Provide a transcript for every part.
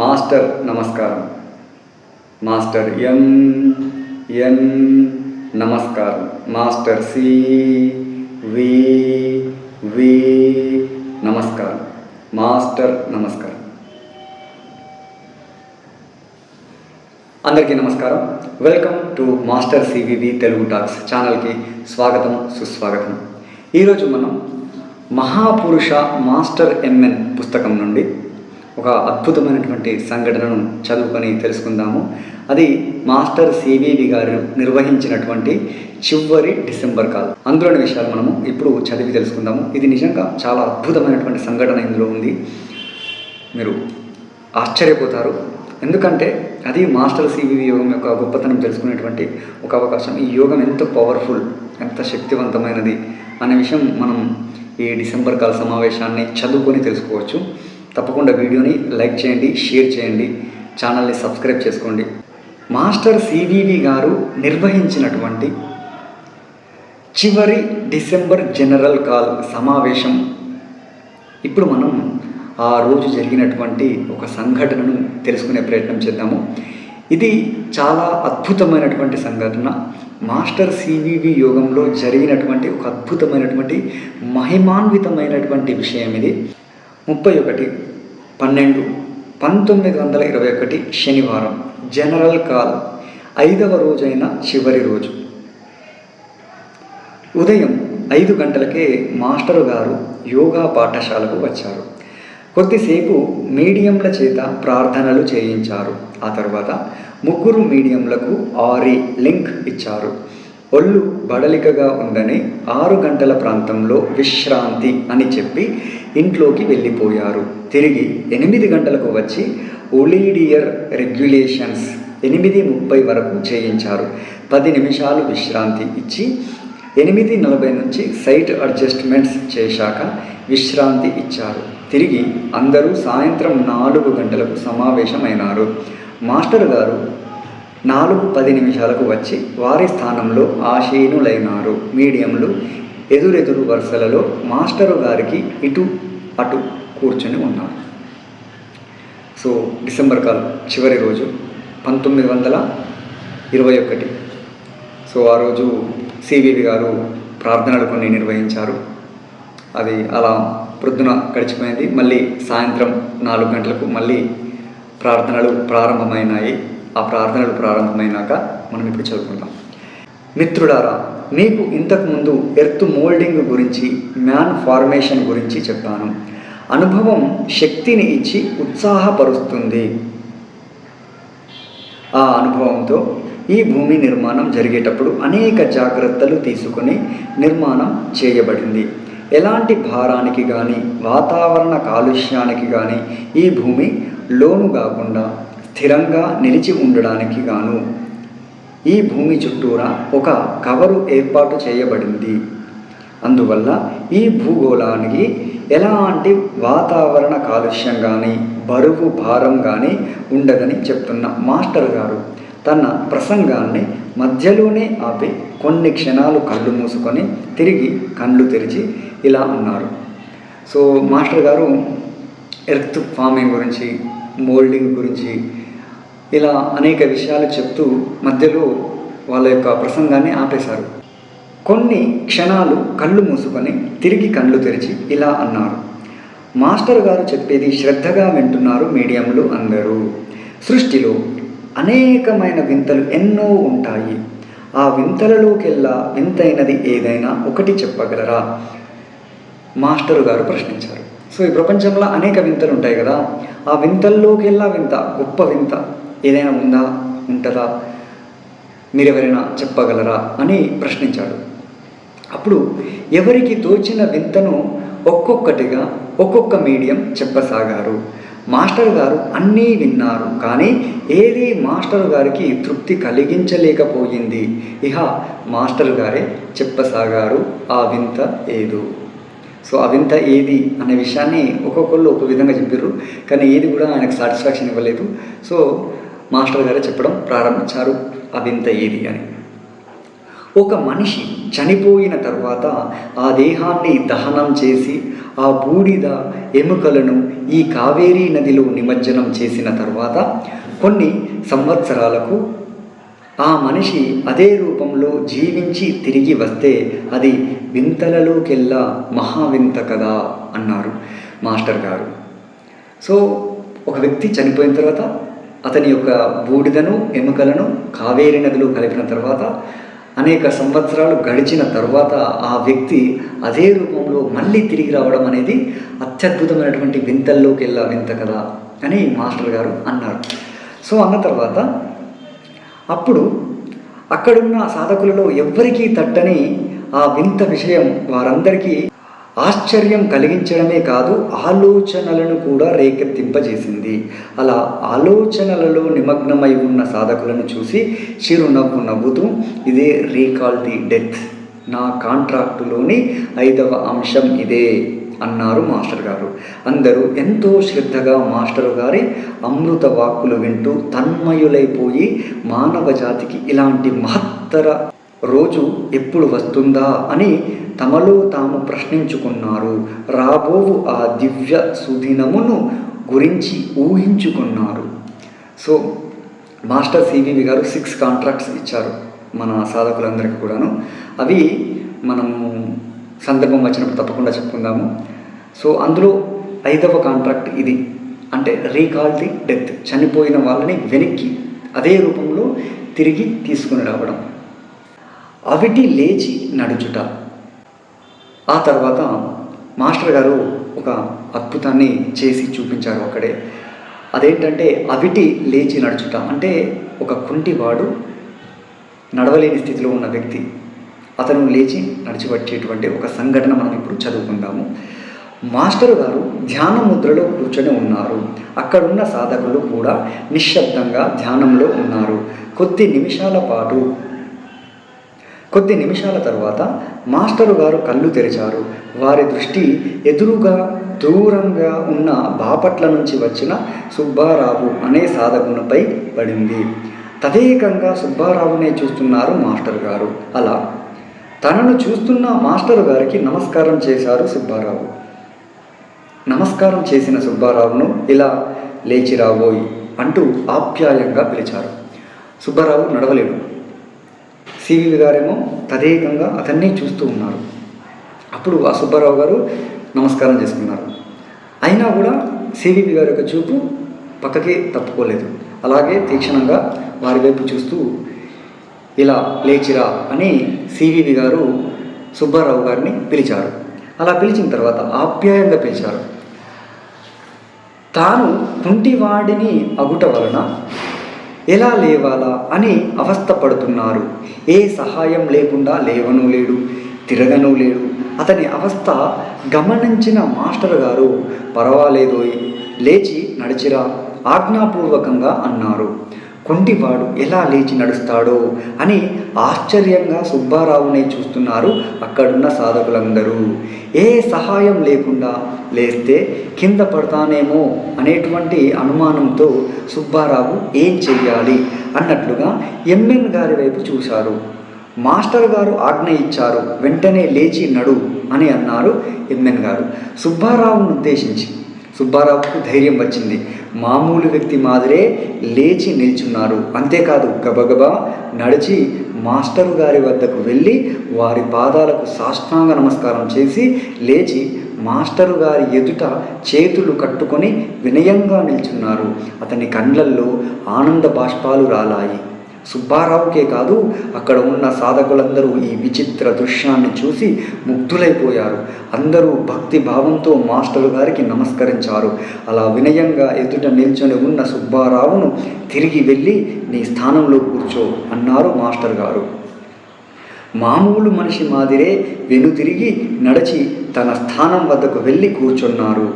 Master నమస్కారం. Master ఎన్ నమస్కారం. Master వి నమస్కారం. మాస్టర్ నమస్కారం. అందరికీ నమస్కారం. Welcome to master CVV Telugu talks ఛానల్కి స్వాగతం, సుస్వాగతం. ఈరోజు మనం మహాపురుష మాస్టర్ ఎంఎన్ పుస్తకం నుండి ఒక అద్భుతమైనటువంటి సంఘటనను చదువుకొని తెలుసుకుందాము. అది మాస్టర్ సివివి గారు నిర్వహించినటువంటి చివరి డిసెంబర్ కాల్. అందులోని విషయాలు మనము ఇప్పుడు చదివి తెలుసుకుందాము. ఇది నిజంగా చాలా అద్భుతమైనటువంటి సంఘటన ఇందులో ఉంది. మీరు ఆశ్చర్యపోతారు. ఎందుకంటే అది మాస్టర్ సివివి యోగం యొక్క గొప్పతనం తెలుసుకునేటువంటి ఒక అవకాశం. ఈ యోగం ఎంత పవర్ఫుల్, ఎంత శక్తివంతమైనది అనే విషయం మనం ఈ డిసెంబర్ కాల్ సమావేశాన్ని చదువుకొని తెలుసుకోవచ్చు. తప్పకుండా వీడియోని లైక్ చేయండి, షేర్ చేయండి, ఛానల్ని సబ్స్క్రైబ్ చేసుకోండి. మాస్టర్ సివివి గారు నిర్వహించినటువంటి చివరి డిసెంబర్ జనరల్ కాల్ సమావేశం. ఇప్పుడు మనం ఆ రోజు జరిగినటువంటి ఒక సంఘటనను తెలుసుకునే ప్రయత్నం చేద్దాము. ఇది చాలా అద్భుతమైనటువంటి సంఘటన. మాస్టర్ సివివి యోగంలో జరిగినటువంటి ఒక అద్భుతమైనటువంటి మహిమాన్వితమైనటువంటి విషయం ఇది. 31/12/1921 శనివారం జనరల్ కాల్ 5వ రోజైన చివరి రోజు ఉదయం 5 గంటలకే మాస్టరు గారు యోగా పాఠశాలకు వచ్చారు. కొద్దిసేపు మీడియంల చేత ప్రార్థనలు చేయించారు. ఆ తర్వాత 3 మీడియంలకు ఆరి లింక్ ఇచ్చారు. ఒళ్ళు బడలికగా ఉందని 6 గంటల ప్రాంతంలో విశ్రాంతి అని చెప్పి ఇంట్లోకి వెళ్ళిపోయారు. తిరిగి 8 గంటలకు వచ్చి ఒలీడియర్ రెగ్యులేషన్స్ 8:30 వరకు చేయించారు. 10 నిమిషాలు విశ్రాంతి ఇచ్చి 8:40 నుంచి సైట్ అడ్జస్ట్మెంట్స్ చేశాక విశ్రాంతి ఇచ్చారు. తిరిగి అందరూ సాయంత్రం 4 గంటలకు సమావేశమైనారు. మాస్టర్ గారు 4:10 వచ్చి వారి స్థానంలో ఆశీనులైనారు. మీడియంలు ఎదురెదురు వరుసలలో మాస్టరు గారికి ఇటు అటు కూర్చొని ఉన్నారు. సో డిసెంబర్ కాల్ చివరి రోజు 1921. సో ఆ రోజు సివివి గారు ప్రార్థనలు కొన్ని నిర్వహించారు. అది అలా ప్రొద్దున గడిచిపోయింది. మళ్ళీ సాయంత్రం 4 గంటలకు మళ్ళీ ప్రార్థనలు ప్రారంభమైనాయి. ఆ ప్రార్థనలు ప్రారంభమైనాక మనం ఇప్పుడు చదువుకుందాం. మిత్రులారా, మీకు ఇంతకుముందు ఎర్త్ మోల్డింగ్ గురించి, మ్యాన్ ఫార్మేషన్ గురించి చెప్పాను. అనుభవం శక్తిని ఇచ్చి ఉత్సాహపరుస్తుంది. ఆ అనుభవంతో ఈ భూమి నిర్మాణం జరిగేటప్పుడు అనేక జాగ్రత్తలు తీసుకొని నిర్మాణం చేయబడింది. ఎలాంటి భారానికి కానీ వాతావరణ కాలుష్యానికి కానీ ఈ భూమి లోను కాకుండా స్థిరంగా నిలిచి ఉండడానికి గాను ఈ భూమి చుట్టూరా ఒక కవరు ఏర్పాటు చేయబడింది. అందువల్ల ఈ భూగోళానికి ఎలాంటి వాతావరణ కాలుష్యం కానీ బరువు భారం కానీ ఉండదని చెప్తున్న మాస్టర్ గారు తన ప్రసంగాన్ని మధ్యలోనే ఆపి కొన్ని క్షణాలు కళ్ళు మూసుకొని తిరిగి కళ్ళు తెరిచి ఇలా అన్నారు. సో మాస్టర్ గారు ఎర్త్ ఫార్మింగ్ గురించి, మోల్డింగ్ గురించి ఇలా అనేక విషయాలు చెప్తూ మధ్యలో వాళ్ళ యొక్క ప్రసంగాన్ని ఆపేశారు. కొన్ని క్షణాలు కళ్ళు మూసుకొని తిరిగి కళ్ళు తెరిచి ఇలా అన్నారు. మాస్టర్ గారు చెప్పేది శ్రద్ధగా వింటున్నారు మీడియంలు అందరూ. సృష్టిలో అనేకమైన వింతలు ఎన్నో ఉంటాయి. ఆ వింతలలోకెల్లా వింతైనది ఏదైనా ఒకటి చెప్పగలరా? మాస్టరు గారు ప్రశ్నించారు. సో ఈ ప్రపంచంలో అనేక వింతలు ఉంటాయి కదా, ఆ వింతల్లోకెల్లా వింత, గొప్ప వింత ఏదైనా ఉంటుందా? మీరెవరైనా చెప్పగలరా అని ప్రశ్నించాడు. అప్పుడు ఎవరికి తోచిన వింతను ఒక్కొక్కటిగా ఒక్కొక్క మీడియం చెప్పసాగారు. మాస్టర్ గారు అన్నీ విన్నారు, కానీ ఏది మాస్టర్ గారికి తృప్తి కలిగించలేకపోయింది. ఇహ మాస్టర్ గారే చెప్పసాగారు ఆ వింత ఏదో. సో ఆ వింత ఏది అనే విషయాన్ని ఒక్కొక్కళ్ళు ఒక విధంగా చెప్పారు, కానీ ఏది కూడా ఆయనకు సాటిస్ఫాక్షన్ ఇవ్వలేదు. సో మాస్టర్ గారే చెప్పడం ప్రారంభించారు ఆ వింత ఏది అని. ఒక మనిషి చనిపోయిన తర్వాత ఆ దేహాన్ని దహనం చేసి ఆ బూడిద ఎముకలను ఈ కావేరీ నదిలో నిమజ్జనం చేసిన తర్వాత కొన్ని సంవత్సరాలకు ఆ మనిషి అదే రూపంలో జీవించి తిరిగి వస్తే అది వింతలలోకెల్లా మహావింత కదా అన్నారు మాస్టర్ గారు. సో ఒక వ్యక్తి చనిపోయిన తర్వాత అతని యొక్క బూడిదను ఎముకలను కావేరీ నదిలో కలిపిన తర్వాత అనేక సంవత్సరాలు గడిచిన తర్వాత ఆ వ్యక్తి అదే రూపంలో మళ్ళీ తిరిగి రావడం అనేది అత్యద్భుతమైనటువంటి వింతల్లోకెల్లా వింత కదా అని మాస్టర్ గారు అన్నారు. సో అన్న తర్వాత అప్పుడు అక్కడున్న సాధకులలో ఎవ్వరికీ తట్టని ఆ వింత విషయం వారందరికీ ఆశ్చర్యం కలిగించడమే కాదు, ఆలోచనలను కూడా రేకెత్తింపజేసింది. అలా ఆలోచనలలో నిమగ్నమై ఉన్న సాధకులను చూసి చిరునవ్వు నవ్వుతూ, ఇదే రీకాల్ ది డెత్, నా కాంట్రాక్టులోని 5వ అంశం ఇదే అన్నారు మాస్టర్ గారు. అందరూ ఎంతో శ్రద్ధగా మాస్టర్ గారి అమృత వాక్కులు వింటూ తన్మయులైపోయి మానవ జాతికి ఇలాంటి మహత్తర రోజు ఎప్పుడు వస్తుందా అని తమలో తాము ప్రశ్నించుకున్నారు. రాబోవు ఆ దివ్య సుదినమును గురించి ఊహించుకున్నారు. సో మాస్టర్ సివివి గారు 6 కాంట్రాక్ట్స్ ఇచ్చారు మన సాధకులందరికీ కూడాను. అవి మనము సందర్భం వచ్చినప్పుడు తప్పకుండా చెప్పుకుందాము. సో అందులో 5వ కాంట్రాక్ట్ ఇది, అంటే రీకాల్ ది డెత్, చనిపోయిన వాళ్ళని వెనక్కి అదే రూపంలో తిరిగి తీసుకుని రావడం. అవిటి లేచి నడుచుట. ఆ తర్వాత మాస్టర్ గారు ఒక అద్భుతాన్ని చేసి చూపించారు అక్కడే. అదేంటంటే అవిటి లేచి నడుచుట అంటే ఒక కుంటివాడు, నడవలేని స్థితిలో ఉన్న వ్యక్తి, అతను లేచి నడిచివచ్చేటువంటి ఒక సంఘటన మనం ఇప్పుడు చదువుకుందాము. మాస్టర్ గారు ధ్యాన ముద్రలో కూర్చొని ఉన్నారు. అక్కడున్న సాధకులు కూడా నిశ్శబ్దంగా ధ్యానంలో ఉన్నారు. కొద్ది నిమిషాల తర్వాత మాస్టరు గారు కళ్ళు తెరిచారు. వారి దృష్టి ఎదురుగా దూరంగా ఉన్న బాపట్ల నుంచి వచ్చిన సుబ్బారావు అనే సాధకునిపై పడింది. తదేకంగా సుబ్బారావునే చూస్తున్నారు మాస్టర్ గారు. అలా తనను చూస్తున్న మాస్టరు గారికి నమస్కారం చేశారు సుబ్బారావు. నమస్కారం చేసిన సుబ్బారావును ఇలా లేచిరాబోయి అంటూ ఆప్యాయంగా పిలిచారు. సుబ్బారావు నడవలేడు. సివివి గారేమో తదేకంగా అతన్ని చూస్తూ ఉన్నారు. అప్పుడు ఆ సుబ్బారావు గారు నమస్కారం చేసుకున్నారు. అయినా కూడా సివివి గారి యొక్క చూపు పక్కకి తప్పుకోలేదు. అలాగే తీక్షణంగా వారి వైపు చూస్తూ ఇలా లేచిరా అని సివివి గారు సుబ్బారావు గారిని పిలిచారు. అలా పిలిచిన తర్వాత ఆప్యాయంగా పిలిచారు. తాను కుంటివాడిని అగుట వలన ఎలా లేవాలా అని అవస్థపడుతున్నారు. ఏ సహాయం లేకుండా లేవను లేడు, తిరగను లేడు. అతని అవస్థ గమనించిన మాస్టర్ గారు పర్వాలేదోయ్, లేచి నడిచిరా ఆజ్ఞాపూర్వకంగా అన్నారు. కుంటివాడు ఎలా లేచి నడుస్తాడో అని ఆశ్చర్యంగా సుబ్బారావునే చూస్తున్నారు అక్కడున్న సాధకులందరూ. ఏ సహాయం లేకుండా లేస్తే కింద పడతానేమో అనేటువంటి అనుమానంతో సుబ్బారావు ఏం చెయ్యాలి అన్నట్లుగా ఎంఎన్ గారి వైపు చూశారు. మాస్టర్ గారు ఆజ్ఞ ఇచ్చారు, వెంటనే లేచి నడు అని అన్నారు ఎంఎన్ గారు. సుబ్బారావును ఉద్దేశించి సుబ్బారావుకు ధైర్యం వచ్చింది. మామూలు వ్యక్తి మాదిరే లేచి నిల్చున్నారు. అంతేకాదు గబగబా నడిచి మాస్టరు గారి వద్దకు వెళ్ళి వారి పాదాలకు సాష్టాంగ నమస్కారం చేసి లేచి మాస్టరు గారి ఎదుట చేతులు కట్టుకొని వినయంగా నిల్చున్నారు. అతని కళ్ళల్లో ఆనంద బాష్పాలు రాలాయి. సుబ్బారావుకే కాదు, అక్కడ ఉన్న సాధకులందరూ ఈ విచిత్ర దృశ్యాన్ని చూసి ముగ్ధులైపోయారు. అందరూ భక్తి భావంతో మాస్టరు గారికి నమస్కరించారు. అలా వినయంగా ఎదుట నిల్చొని ఉన్న సుబ్బారావును తిరిగి వెళ్ళి నీ స్థానంలో కూర్చో అన్నారు మాస్టర్ గారు. మామూలు మనిషి మాదిరే వెనుతిరిగి నడిచి తన స్థానం వద్దకు వెళ్ళి కూర్చున్నారు.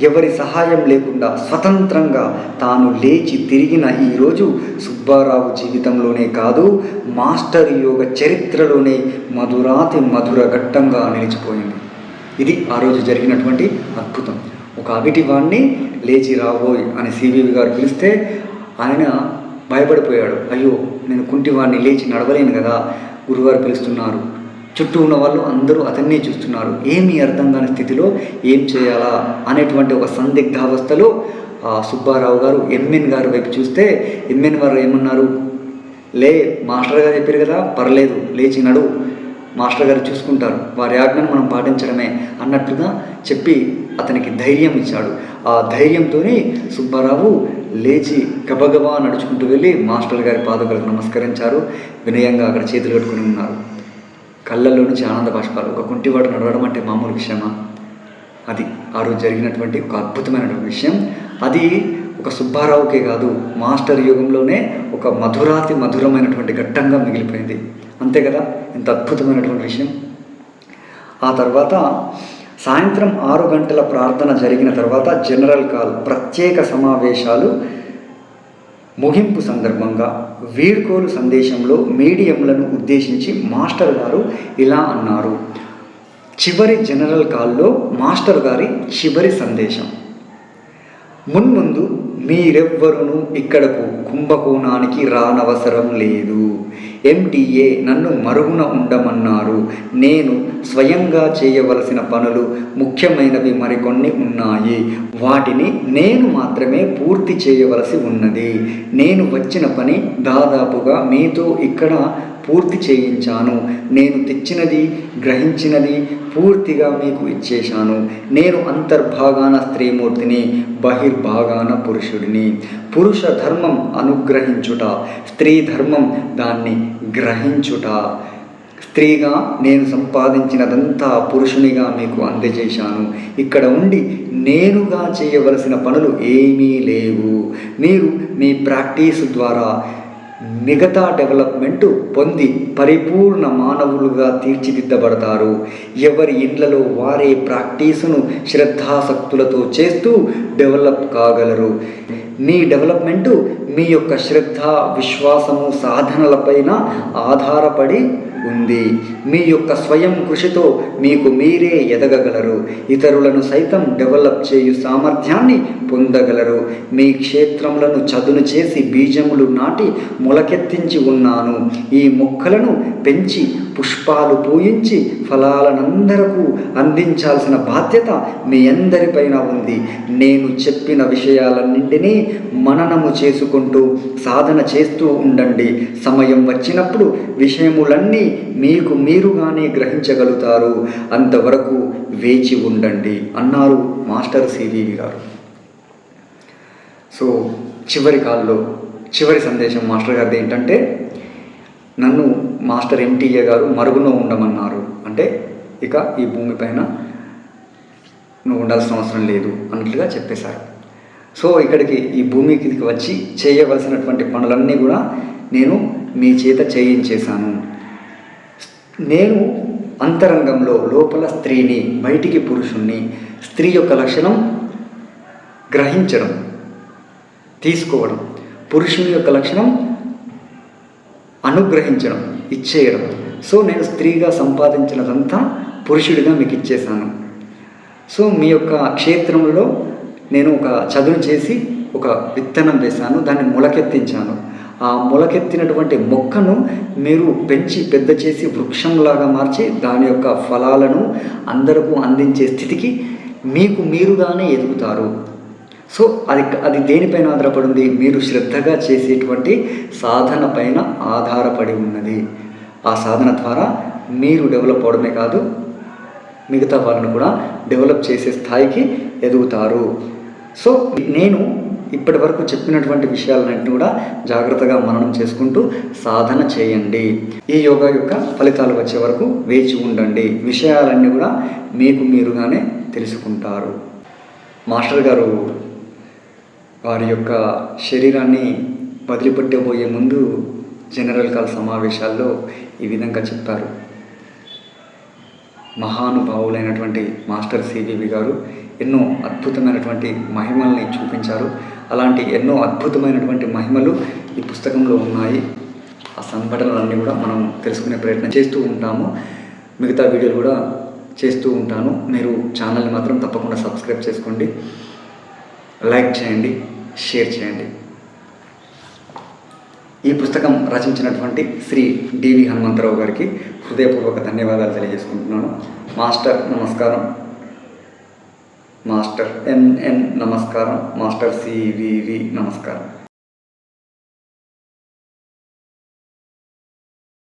ఎవరి సహాయం లేకుండా స్వతంత్రంగా తాను లేచి తిరిగిన ఈరోజు సుబ్బారావు జీవితంలోనే కాదు, మాస్టర్ యోగ చరిత్రలోనే మధురాతి మధుర ఘట్టంగా నిలిచిపోయింది. ఇది ఆ రోజు జరిగినటువంటి అద్భుతం. ఒక అవిటివాణ్ణి లేచి రాబోయ్ అని సివివి గారు పిలిస్తే ఆయన భయపడిపోయాడు. అయ్యో, నేను కుంటివాణ్ణి లేచి నడవలేను కదా, గురువారు పిలుస్తున్నారు, చుట్టూ ఉన్న వాళ్ళు అందరూ అతన్నే చూస్తున్నారు. ఏమీ అర్థం కాని స్థితిలో ఏం చేయాలా అనేటువంటి ఒక సందిగ్ధావస్థలో సుబ్బారావు గారు ఎంఎన్ గారి వైపు చూస్తే ఎంఎన్ గారు ఏమన్నారు, లే మాస్టర్ గారు చెప్పారు కదా, పర్లేదు లేచి నడు, మాస్టర్ గారు చూసుకుంటారు, వారి ఆజ్ఞను మనం పాటించడమే అన్నట్టుగా చెప్పి అతనికి ధైర్యం ఇచ్చాడు. ఆ ధైర్యంతో సుబ్బారావు లేచి గబగబా నడుచుకుంటూ వెళ్ళి మాస్టర్ గారి పాదకులకు నమస్కరించారు. వినయంగా అక్కడ చేతులు కట్టుకుని ఉన్నారు. కళ్ళల్లో నుంచి ఆనంద బాష్పాలు. ఒక కుంటివాడు నడవడం అంటే మామూలు విషయమా? అది ఆ రోజు జరిగినటువంటి ఒక అద్భుతమైనటువంటి విషయం. అది ఒక సుబ్బారావుకే కాదు, మాస్టర్ యుగంలోనే ఒక మధురాతి మధురమైనటువంటి ఘట్టంగా మిగిలిపోయింది. అంతే కదా, ఎంత అద్భుతమైనటువంటి విషయం. ఆ తర్వాత సాయంత్రం 6 గంటల ప్రార్థన జరిగిన తర్వాత జనరల్ కాల్ ప్రత్యేక సమావేశాలు ముగింపు సందర్భంగా వీడ్కోలు సందేశంలో మీడియంలను ఉద్దేశించి మాస్టర్ గారు ఇలా అన్నారు. చివరి జనరల్ కాల్లో మాస్టర్ గారి చివరి సందేశం. మున్ముందు మీరెవ్వరూ ఇక్కడకు కుంభకోణానికి రానవసరం లేదు. ఎంటీఏ నన్ను మరుగున ఉండమన్నారు. నేను స్వయంగా చేయవలసిన పనులు ముఖ్యమైనవి మరికొన్ని ఉన్నాయి. వాటిని నేను మాత్రమే పూర్తి చేయవలసి ఉన్నది. నేను వచ్చిన పని దాదాపుగా మీతో ఇక్కడ పూర్తి చేయించాను. నేను తెచ్చినది గ్రహించినది పూర్తిగా మీకు ఇచ్చేశాను. నేను అంతర్భాగాన స్త్రీమూర్తిని, బహిర్భాగాన పురుషుడిని. పురుష ధర్మం అనుగ్రహించుట, స్త్రీ ధర్మం దాన్ని గ్రహించుట. స్త్రీగా నేను సంపాదించినదంతా పురుషునిగా మీకు అందజేశాను. ఇక్కడ ఉండి నేనుగా చేయవలసిన పనులు ఏమీ లేవు. మీరు మీ ప్రాక్టీస్ ద్వారా మిగతా డెవలప్మెంటు పొంది పరిపూర్ణ మానవులుగా తీర్చిదిద్దబడతారు. ఎవరి ఇళ్లలో వారే ప్రాక్టీసును శ్రద్ధాసక్తులతో చేస్తూ డెవలప్ కాగలరు. మీ డెవలప్మెంటు మీ యొక్క శ్రద్ధ, విశ్వాసము, సాధనలపైన ఆధారపడి ఉంది. మీ యొక్క స్వయం కృషితో మీకు మీరే ఎదగగలరు. ఇతరులను సైతం డెవలప్ చేయు సామర్థ్యాన్ని పొందగలరు. మీ క్షేత్రములను చదును చేసి బీజములు నాటి మొలకెత్తించి ఉన్నాను. ఈ మొక్కలను పెంచి పుష్పాలు పూయించి ఫలాలనందరకు అందించాల్సిన బాధ్యత మీ అందరిపైన ఉంది. నేను చెప్పిన విషయాలన్నింటినీ మననము చేసుకుంటూ సాధన చేస్తూ ఉండండి. సమయం వచ్చినప్పుడు విషయములన్నీ మీకు మీరుగానే గ్రహించగలుగుతారు. అంతవరకు వేచి ఉండండి అన్నారు మాస్టర్ సివివి గారు. సో చివరి కాల్లో చివరి సందేశం మాస్టర్ గారిది ఏంటంటే, నన్ను మాస్టర్ ఎంటీఏ గారు మరుగున ఉండమన్నారు. అంటే ఇక ఈ భూమిపైన నువ్వు ఉండాల్సిన అవసరం లేదు అన్నట్లుగా చెప్పేశారు. సో ఇక్కడికి ఈ భూమికి వచ్చి చేయవలసినటువంటి పనులన్నీ కూడా నేను మీ చేత చేయించేశాను. నేను అంతరంగంలో లోపల స్త్రీని, బయటికి పురుషుణ్ణి. స్త్రీ యొక్క లక్షణం గ్రహించడం, తీసుకోవడం. పురుషుని యొక్క లక్షణం అనుగ్రహించడం, ఇచ్చేయడం. సో నేను స్త్రీగా సంపాదించినదంతా పురుషుడిగా మీకు ఇచ్చేశాను. సో మీ యొక్క క్షేత్రంలో నేను ఒక చదును చేసి ఒక విత్తనం వేశాను, దాన్ని మొలకెత్తించాను. ఆ మొలకెత్తినటువంటి మొక్కను మీరు పెంచి పెద్ద చేసి వృక్షంలాగా మార్చి దాని యొక్క ఫలాలను అందరికీ అందించే స్థితికి మీకు మీరుగానే ఎదుగుతారు. సో అది దేనిపైన ఆధారపడి ఉంది? మీరు శ్రద్ధగా చేసేటువంటి సాధన పైన ఆధారపడి ఉన్నది. ఆ సాధన ద్వారా మీరు డెవలప్ అవడమే కాదు, మిగతా వాళ్ళను కూడా డెవలప్ చేసే స్థాయికి ఎదుగుతారు. సో నేను ఇప్పటి వరకు చెప్పినటువంటి విషయాలన్నింటినీ కూడా జాగ్రత్తగా మననం చేసుకుంటూ సాధన చేయండి. ఈ యోగా యొక్క ఫలితాలు వచ్చే వరకు వేచి ఉండండి. విషయాలన్నీ కూడా మీకు మీరుగానే తెలుసుకుంటారు. మాస్టర్ గారు వారి యొక్క శరీరాన్ని వదిలిపెట్టబోయే ముందు జనరల్ కాల్ సమావేశాల్లో ఈ విధంగా చెప్పారు. మహానుభావులైనటువంటి మాస్టర్ సివివి గారు ఎన్నో అద్భుతమైనటువంటి మహిమల్ని చూపించారు. అలాంటి ఎన్నో అద్భుతమైనటువంటి మహిమలు ఈ పుస్తకంలో ఉన్నాయి. ఆ సంఘటనలన్నీ కూడా మనం తెలుసుకునే ప్రయత్నం చేస్తూ ఉంటాము. మిగతా వీడియోలు కూడా చేస్తూ ఉంటాను. మీరు ఛానల్ని మాత్రం తప్పకుండా సబ్స్క్రైబ్ చేసుకోండి, లైక్ చేయండి, షేర్ చేయండి. ఈ పుస్తకం రచించినటువంటి శ్రీ డివి హనుమంతరావు గారికి హృదయపూర్వక ధన్యవాదాలు తెలియజేసుకుంటున్నాను. మాస్టర్ నమస్కారం. మాస్టర్ ఎన్ఎన్ నమస్కారం. మాస్టర్ సివివి నమస్కారం.